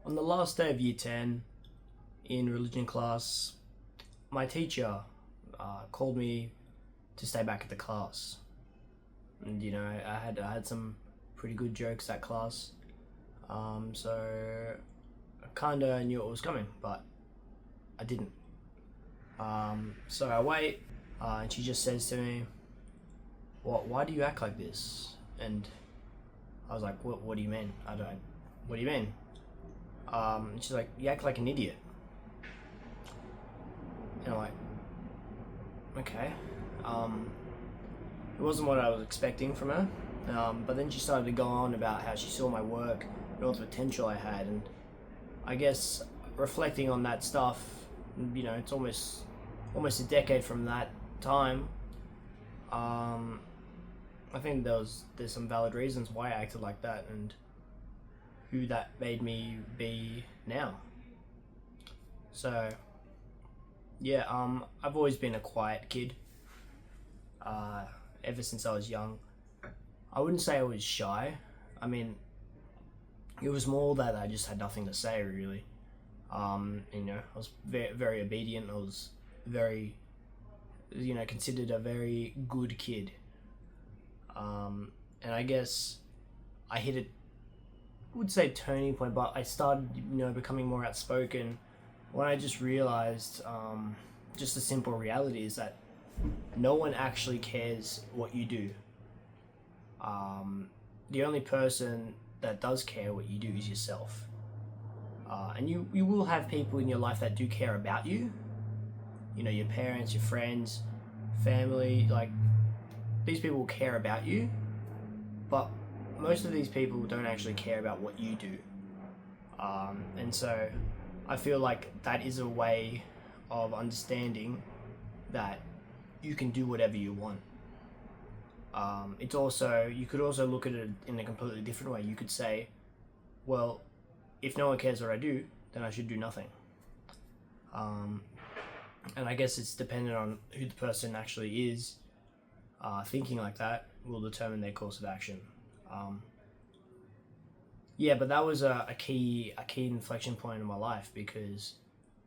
On the last day of year 10 in religion class, my teacher called me to stay back at the class. And I had some pretty good jokes that class. So I kinda knew it was coming, but I didn't. So I wait, and she just says to me, Why do you act like this?" And I was like, What do you mean? I don't. What do you mean? And she's like, "You act like an idiot." And I'm like, okay. It wasn't what I was expecting from her. But then she started to go on about how she saw my work and all the potential I had. And I guess reflecting on that stuff, it's almost a decade from that time. I think there's some valid reasons why I acted like that and who that made me be now. So yeah, I've always been a quiet kid. Ever since I was young. I wouldn't say I was shy. I mean, it was more that I just had nothing to say, really. I was very, very obedient. I was very, considered a very good kid. And I guess I hit a, would say turning point, but I started, becoming more outspoken when I just realized, just the simple reality is that no one actually cares what you do. The only person that does care what you do is yourself. And you will have people in your life that do care about you. Your parents, your friends, family, like, these people care about you. But most of these people don't actually care about what you do. And so I feel like that is a way of understanding that you can do whatever you want. You could also look at it in a completely different way. You could say, well, if no one cares what I do, then I should do nothing. And I guess it's dependent on who the person actually is. Thinking like that will determine their course of action. But that was a key inflection point in my life, because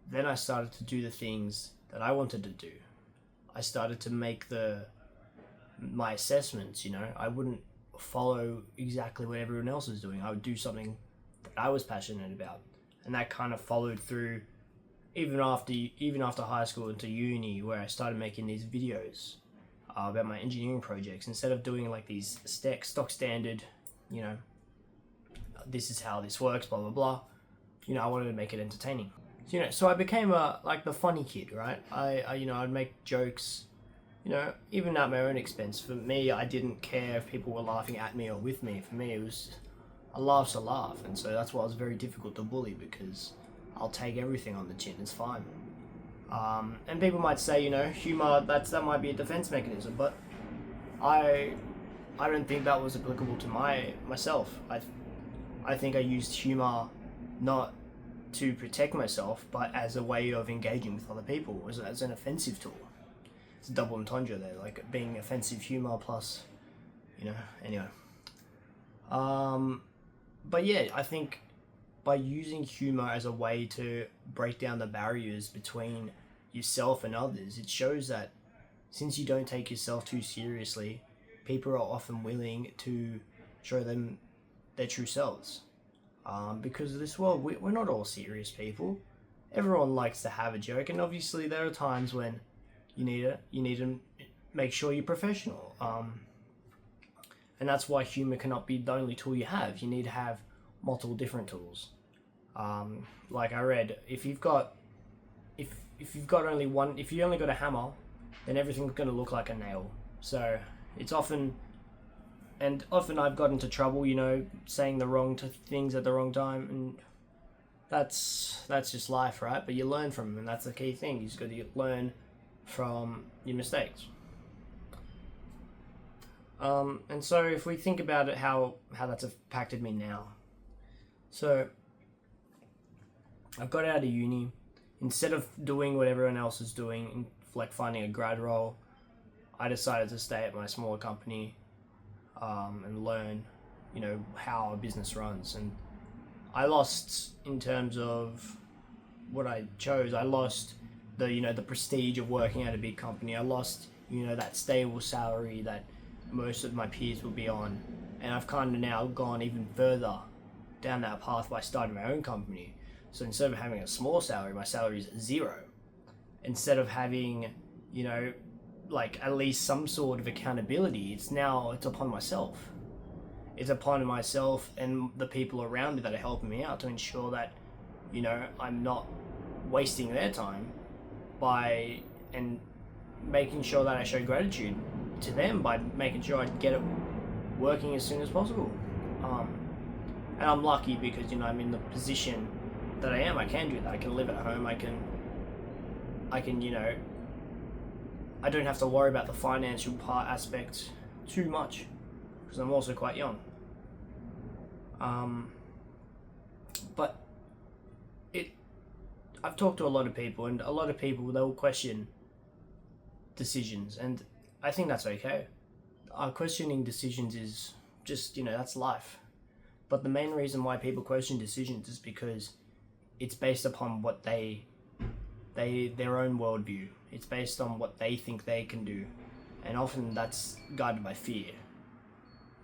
then I started to do the things that I wanted to do. I started to make my assessments. I wouldn't follow exactly what everyone else was doing. I would do something that I was passionate about, and that kind of followed through even after high school into uni, where I started making these videos about my engineering projects instead of doing like these stock standard, this is how this works, blah blah blah. I wanted to make it entertaining. So I became the funny kid, right? I'd make jokes, even at my own expense. For me, I didn't care if people were laughing at me or with me. For me, it was a laugh's a laugh, and so that's why it was very difficult to bully, because I'll take everything on the chin. It's fine. And people might say, humor, that might be a defense mechanism, but I don't think that was applicable to myself. I think I used humor not to protect myself, but as a way of engaging with other people, as an offensive tool. It's a double entendre there, like being offensive humor plus, anyway. But yeah, I think by using humor as a way to break down the barriers between yourself and others, it shows that since you don't take yourself too seriously, people are often willing to show them their true selves. Because of this world, we're not all serious people. Everyone likes to have a joke, and obviously there are times when you need to make sure you're professional. And that's why humor cannot be the only tool you have. You need to have multiple different tools. Like I read, if you've got only one, if you only got a hammer, then everything's going to look like a nail. So it's often I've got into trouble, saying the wrong things at the wrong time, and that's just life, right? But you learn from them, and that's the key thing. You just got to learn from your mistakes. And so if we think about it, how that's impacted me now. So I've got out of uni. Instead of doing what everyone else is doing, like finding a grad role, I decided to stay at my smaller company and learn, how a business runs. And I lost in terms of what I chose. I lost the prestige of working at a big company. I lost that stable salary that most of my peers would be on, and I've kind of now gone even further down that path by starting my own company. So instead of having a small salary, my salary is zero. Instead of having like at least some sort of accountability, it's upon myself. It's upon myself and the people around me that are helping me out to ensure that I'm not wasting their time by and making sure that I show gratitude to them by making sure I get it working as soon as possible. And I'm lucky because I'm in the position that I am. I can do that. I can live at home. I can I don't have to worry about the financial part aspect too much because I'm also quite young. But I've talked to a lot of people, and a lot of people, they'll question decisions, and I think that's okay. Questioning decisions is just that's life. But the main reason why people question decisions is because it's based upon what their own worldview. It's based on what they think they can do, and often that's guided by fear.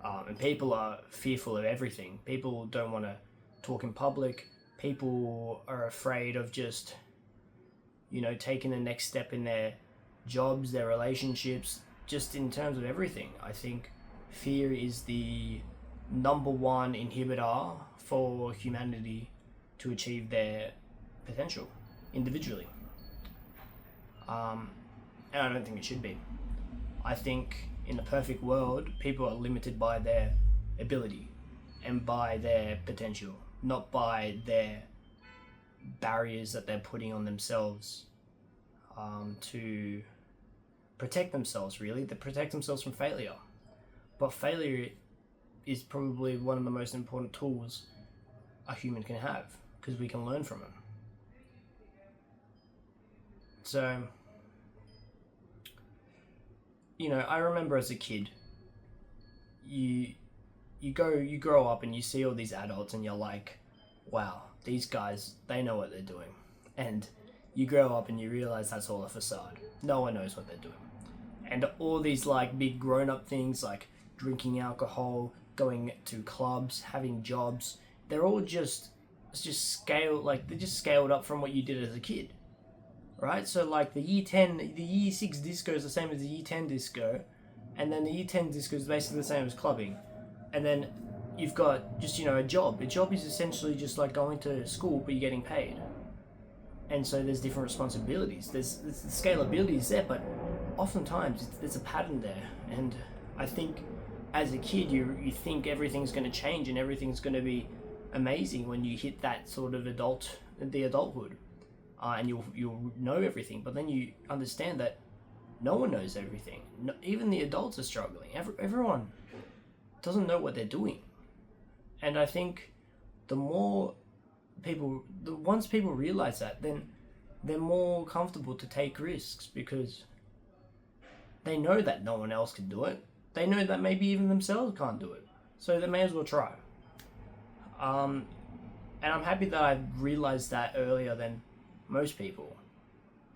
And people are fearful of everything. People don't want to talk in public. People are afraid of just taking the next step in their jobs, their relationships, just in terms of everything. I think fear is the number one inhibitor for humanity to achieve their potential individually. And I don't think it should be. I think in the perfect world, people are limited by their ability and by their potential, not by their barriers that they're putting on themselves to protect themselves, really. They protect themselves from failure. But failure is probably one of the most important tools a human can have because we can learn from it. So, I remember as a kid, you grow up and you see all these adults and you're like, wow, these guys, they know what they're doing. And you grow up and you realize that's all a facade. No one knows what they're doing. And all these like big grown-up things like drinking alcohol, going to clubs, having jobs, they're all just scaled, like they're just scaled up from what you did as a kid. Right? So like the year 6 disco is the same as the year 10 disco, and then the year 10 disco is basically the same as clubbing. And then you've got just, a job. A job is essentially just like going to school, but you're getting paid. And so there's different responsibilities. There's the scalability is there, but oftentimes there's a pattern there. And I think as a kid, you think everything's going to change and everything's going to be amazing when you hit that sort of adulthood. And you'll know everything, but then you understand that no one knows everything. No, even the adults are struggling. Everyone doesn't know what they're doing. And I think once people realize that, then they're more comfortable to take risks because they know that no one else can do it. They know that maybe even themselves can't do it. So they may as well try. And I'm happy that I realized that earlier than most people.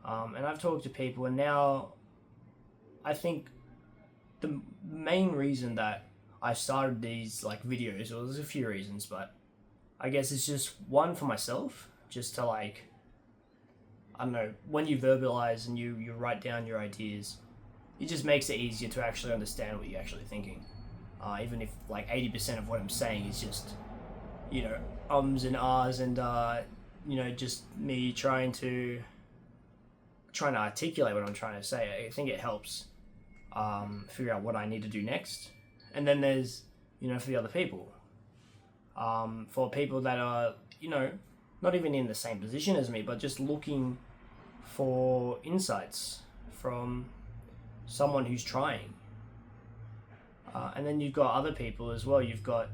And I've talked to people, and now I think the main reason that I started these like videos, well, there's a few reasons, but I guess it's just one for myself, just to like, I don't know, when you verbalize and you write down your ideas, it just makes it easier to actually understand what you're actually thinking. Even if like 80% of what I'm saying is just, ums and ahs and just me trying to articulate what I'm trying to say. I think it helps figure out what I need to do next. And then there's, for the other people. For people that are, not even in the same position as me, but just looking for insights from someone who's trying. And then you've got other people as well. You've got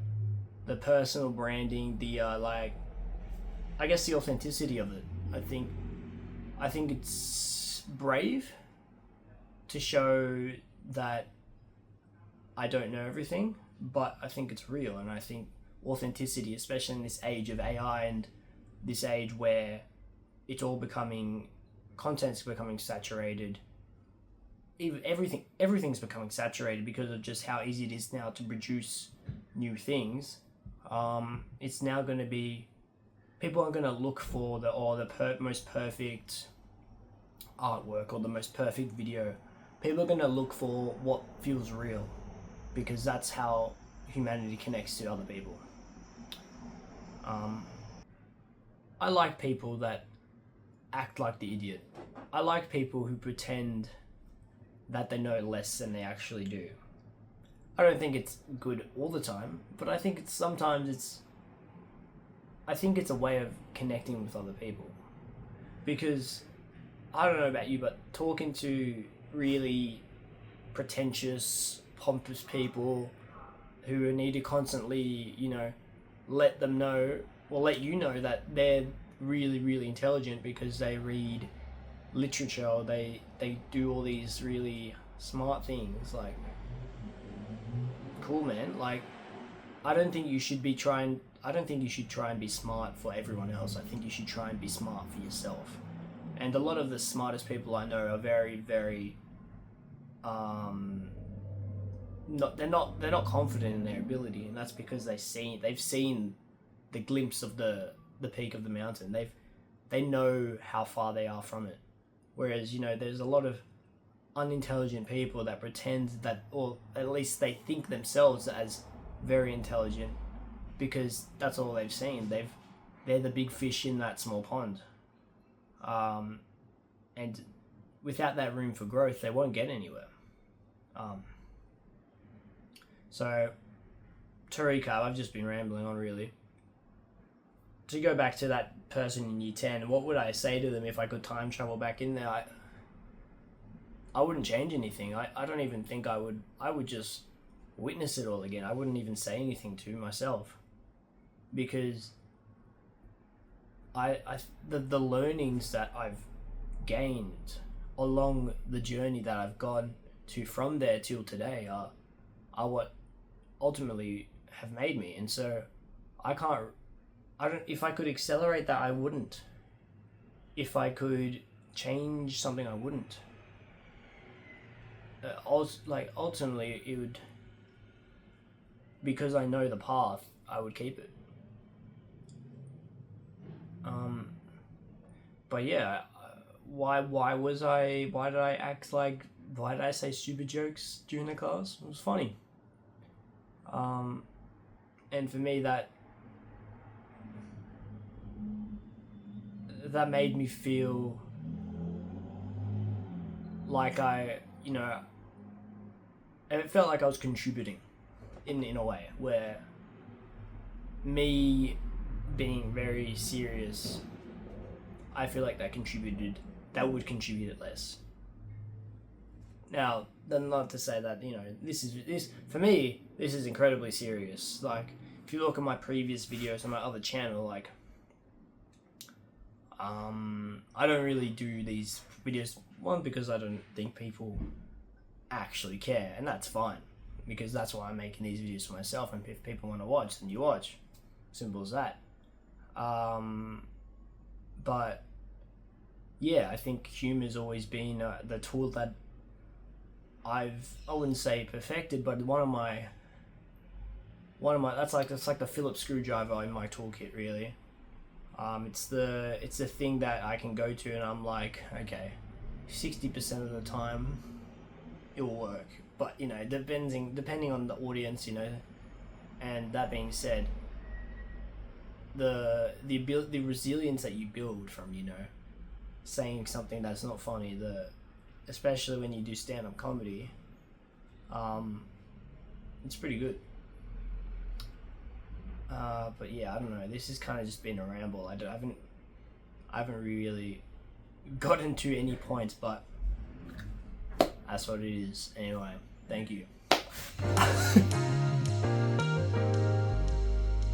the personal branding, the I guess the authenticity of it. I think it's brave to show that I don't know everything, but I think it's real, and I think authenticity, especially in this age of AI and this age where it's all becoming, content's becoming saturated. Even everything's becoming saturated because of just how easy it is now to produce new things. It's now going to be, people aren't going to look for the most perfect artwork or the most perfect video. People are going to look for what feels real, because that's how humanity connects to other people. I like people that act like the idiot. I like people who pretend that they know less than they actually do. I don't think it's good all the time, but I think it's a way of connecting with other people. Because I don't know about you, but talking to really pretentious, pompous people who need to constantly, let you know that they're really, really intelligent because they read literature, or they do all these really smart things. Like, cool, man. Like, I don't think you should try and be smart for everyone else. I think you should try and be smart for yourself. And a lot of the smartest people I know are very, very they're not confident in their ability, and that's because they've seen the glimpse of the peak of the mountain. They know how far they are from it. Whereas, there's a lot of unintelligent people that pretend that, or at least they think themselves as very intelligent, because that's all they've seen. They're the big fish in that small pond. And without that room for growth, they won't get anywhere. So, to recap, I've just been rambling on, really. To go back to that person in year 10, what would I say to them if I could time travel back in there? I wouldn't change anything. I don't even think I would. I would just witness it all again. I wouldn't even say anything to myself, because the learnings that I've gained along the journey that I've gone to from there till today are what ultimately have made me. And so if I could accelerate that, I wouldn't. If I could change something, I wouldn't. Ultimately, it would, because I know the path, I would keep it. But yeah, why did I say stupid jokes during the class? It was funny. And for me, that made me feel like it felt like I was contributing in a way, where me being very serious, I feel like that would contribute less. Now, then, not to say that, this for me, this is incredibly serious. Like, if you look at my previous videos on my other channel, like, I don't really do these videos, one, because I don't think people actually care, and that's fine, because that's why I'm making these videos for myself, and if people want to watch, then you watch. Simple as that. But yeah, I think humor's always been the tool that I wouldn't say perfected, but one of my that's like the Phillips screwdriver in my toolkit, really. It's the thing that I can go to and I'm like, okay, 60% of the time it will work, but depending on the audience, and that being said, the resilience that you build from saying something that's not funny, especially when you do stand-up comedy, it's pretty good. But yeah, I don't know, this has kind of just been a ramble. I haven't really gotten to any points, but that's what it is. Anyway, thank you.